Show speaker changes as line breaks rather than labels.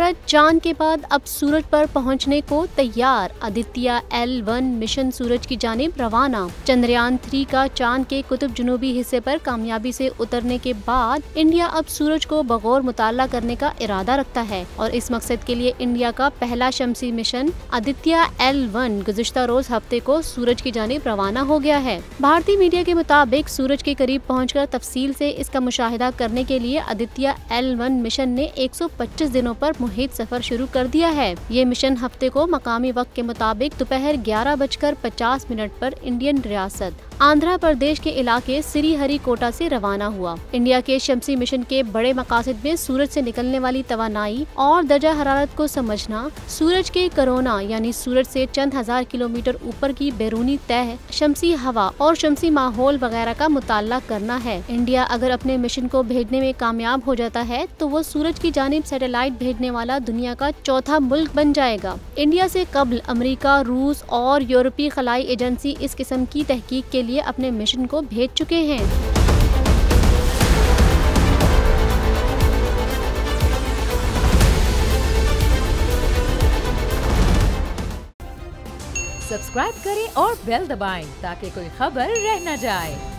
भारत चांद के बाद अब सूरज पर पहुंचने को तैयार। आदित्य L1 मिशन सूरज की जानिब रवाना। चंद्रयान 3 का चांद के कुतुब जुनूबी हिस्से पर कामयाबी से उतरने के बाद इंडिया अब सूरज को बगौर मुताला करने का इरादा रखता है और इस मकसद के लिए इंडिया का पहला शमसी मिशन आदित्य L1 गुज़िश्ता रोज हफ्ते को सूरज की जानिब रवाना हो गया है। भारतीय मीडिया के मुताबिक सूरज के करीब पहुंचकर तफसील से इसका मुशाहिदा करने के लिए आदित्य L1 मिशन ने 125 दिनों पर मुहित सफर शुरू कर दिया है। ये मिशन हफ्ते को मकामी वक्त के मुताबिक दोपहर 11:50 पर इंडियन रियासत आंध्र प्रदेश के इलाके श्रीहरिकोटा से रवाना हुआ। इंडिया के शमसी मिशन के बड़े मकासद में सूरज से निकलने वाली तवानाई और दर्जा हरारत को समझना, सूरज के कोरोना यानी सूरज से चंद हजार किलोमीटर ऊपर की बैरूनी तह, शमसी हवा और शमसी माहौल वगैरह का मुताला करना है। इंडिया अगर अपने मिशन को भेजने में कामयाब हो जाता है तो वो सूरज की जानिब सैटेलाइट भेजने वाला दुनिया का चौथा मुल्क बन जाएगा। इंडिया से कबल अमेरिका, रूस और यूरोपीय खलाई एजेंसी इस किस्म की तहकीक के लिए अपने मिशन को भेज चुके हैं।
सब्सक्राइब करें और बेल दबाएं ताकि कोई खबर रह न जाए।